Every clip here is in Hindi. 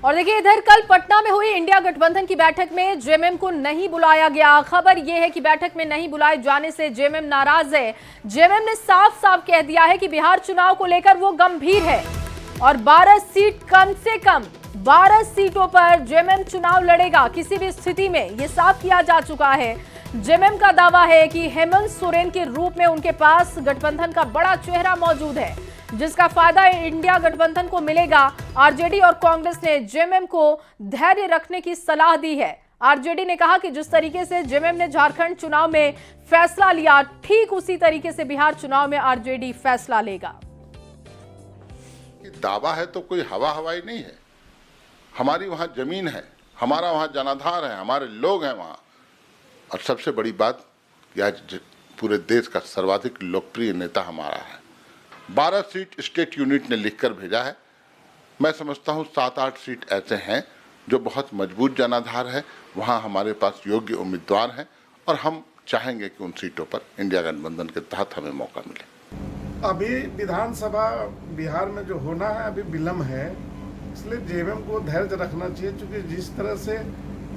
और देखिए इधर कल पटना में हुई इंडिया गठबंधन की बैठक में जेएमएम को नहीं बुलाया गया। खबर यह है कि बैठक में नहीं बुलाए जाने से जेएमएम नाराज है। जेएमएम ने साफ साफ कह दिया है कि बिहार चुनाव को लेकर वो गंभीर है और 12 सीट कम से कम 12 सीटों पर जेएमएम चुनाव लड़ेगा किसी भी स्थिति में, ये साफ किया जा चुका है। जेएमएम का दावा है कि हेमंत सोरेन के रूप में उनके पास गठबंधन का बड़ा चेहरा मौजूद है जिसका फायदा इंडिया गठबंधन को मिलेगा। आरजेडी और कांग्रेस ने जेएमएम को धैर्य रखने की सलाह दी है। आरजेडी ने कहा कि जिस तरीके से जेएमएम ने झारखंड चुनाव में फैसला लिया, ठीक उसी तरीके से बिहार चुनाव में आरजेडी फैसला लेगा। दावा है तो कोई हवा हवाई नहीं है। हमारी वहां जमीन है, हमारा वहां जनाधार है, हमारे लोग हैं वहां। और सबसे बड़ी बात कि आज पूरे देश का सर्वाधिक लोकप्रिय नेता हमारा है। 12 सीट स्टेट यूनिट ने लिखकर भेजा है। मैं समझता हूं 7-8 सीट ऐसे हैं जो बहुत मजबूत जनाधार है, वहां हमारे पास योग्य उम्मीदवार हैं और हम चाहेंगे कि उन सीटों पर इंडिया गठबंधन के तहत हमें मौका मिले। अभी विधानसभा बिहार में जो होना है अभी विलम्ब है, इसलिए जेएमएम को धैर्य रखना चाहिए। क्योंकि जिस तरह से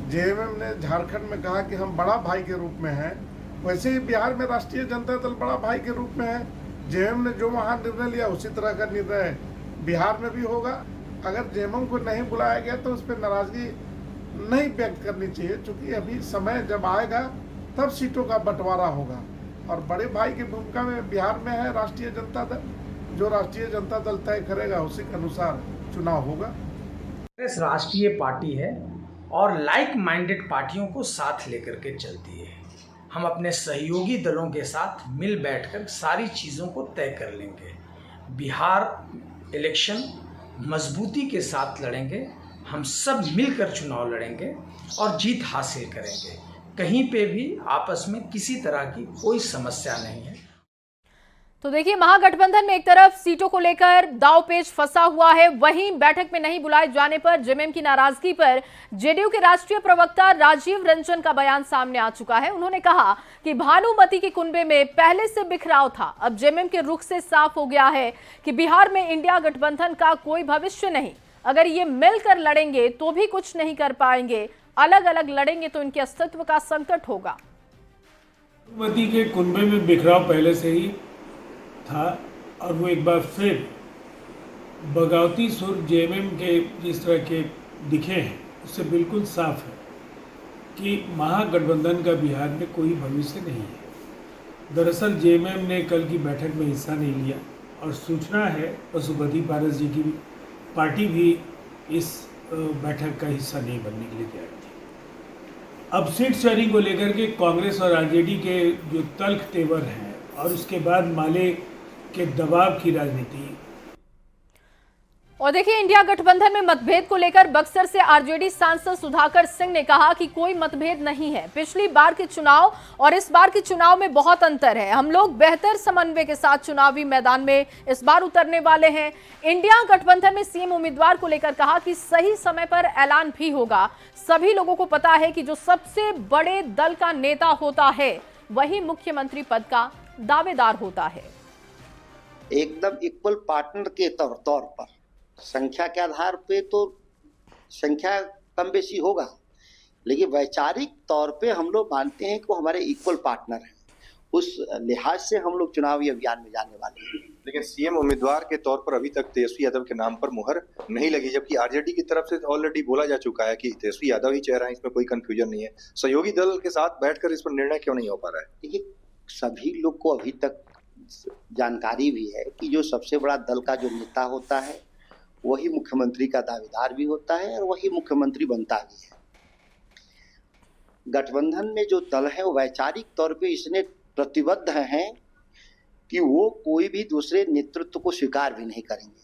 जेएमएम ने झारखंड में कहा कि हम बड़ा भाई के रूप में हैं, वैसे ही बिहार में राष्ट्रीय जनता दल बड़ा भाई के रूप में है। जेएमएम ने जो वहाँ निर्णय लिया उसी तरह का निर्णय बिहार में भी होगा। अगर जेएमएम को नहीं बुलाया गया तो उस पर नाराजगी नहीं व्यक्त करनी चाहिए, क्योंकि अभी समय जब आएगा तब सीटों का बंटवारा होगा और बड़े भाई की भूमिका में बिहार में है राष्ट्रीय जनता दल। जो राष्ट्रीय जनता दल तय करेगा उसी के अनुसार चुनाव होगा। कांग्रेस राष्ट्रीय पार्टी है और लाइक माइंडेड पार्टियों को साथ लेकर के चलती है। हम अपने सहयोगी दलों के साथ मिल बैठकर सारी चीज़ों को तय कर लेंगे। बिहार इलेक्शन मजबूती के साथ लड़ेंगे, हम सब मिलकर चुनाव लड़ेंगे और जीत हासिल करेंगे। कहीं पे भी आपस में किसी तरह की कोई समस्या नहीं है। तो देखिए महागठबंधन में एक तरफ सीटों को लेकर दांवपेच फंसा हुआ है, वहीं बैठक में नहीं बुलाए जाने पर जेएमएम की नाराजगी पर जेडीयू के राष्ट्रीय प्रवक्ता राजीव रंजन का बयान सामने आ चुका है। उन्होंने कहा कि भानुमति के कुनबे में पहले से बिखराव था, अब जेएमएम के रुख से साफ हो गया है कि बिहार में इंडिया गठबंधन का कोई भविष्य नहीं। अगर ये मिलकर लड़ेंगे तो भी कुछ नहीं कर पाएंगे, अलग अलग लड़ेंगे तो इनके अस्तित्व का संकट होगा। भानुमति के कुनबे में बिखराव पहले से ही था और वो एक बार फिर बगावती सुर जेएमएम के जिस तरह के दिखे हैं उससे बिल्कुल साफ है कि महागठबंधन का बिहार में कोई भविष्य नहीं है। दरअसल जेएमएम ने कल की बैठक में हिस्सा नहीं लिया और सूचना है पशुपति पारस जी की पार्टी भी इस बैठक का हिस्सा नहीं बनने के लिए तैयार थी। अब सीट शेयरिंग को लेकर के कांग्रेस और आरजेडी के जो तल्ख तेवर हैं और उसके बाद माले के दबाव की राजनीति। और देखिए इंडिया गठबंधन में मतभेद को लेकर बक्सर से आरजेडी सांसद सुधाकर सिंह ने कहा कि कोई मतभेद नहीं है। पिछली बार के चुनाव और इस बार के चुनाव में बहुत अंतर है। हम लोग बेहतर समन्वय के साथ चुनावी मैदान में इस बार उतरने वाले हैं। इंडिया गठबंधन में सीएम उम्मीदवार को लेकर कहा कि सही समय पर ऐलान भी होगा। सभी लोगों को पता है कि जो सबसे बड़े दल का नेता होता है वही मुख्यमंत्री पद का दावेदार होता है। एकदम इक्वल पार्टनर के तौर पर संख्या के आधार पे तो संख्या कम बेसी होगा, लेकिन वैचारिक तौर पे हम लोग मानते हैं कि वो हमारे इक्वल पार्टनर हैं। उस लिहाज से हम लोग चुनावी अभियान में जाने वाले हैं। लेकिन सीएम उम्मीदवार के तौर पर अभी तक तेजस्वी यादव के नाम पर मुहर नहीं लगी, जबकि आरजेडी की तरफ से ऑलरेडी बोला जा चुका है कि तेजस्वी यादव ही चेहरा है, इसमें कोई कंफ्यूजन नहीं है। सहयोगी दल के साथ बैठकर इस पर निर्णय क्यों नहीं हो पा रहा है? देखिए, सभी लोग को अभी तक जानकारी भी है कि जो सबसे बड़ा दल का जो नेता होता है वही मुख्यमंत्री का दावेदार भी होता है और वही मुख्यमंत्री बनता भी है। गठबंधन में जो दल है वो वैचारिक तौर पे इसने प्रतिबद्ध हैं कि वो कोई भी दूसरे नेतृत्व को स्वीकार भी नहीं करेंगे।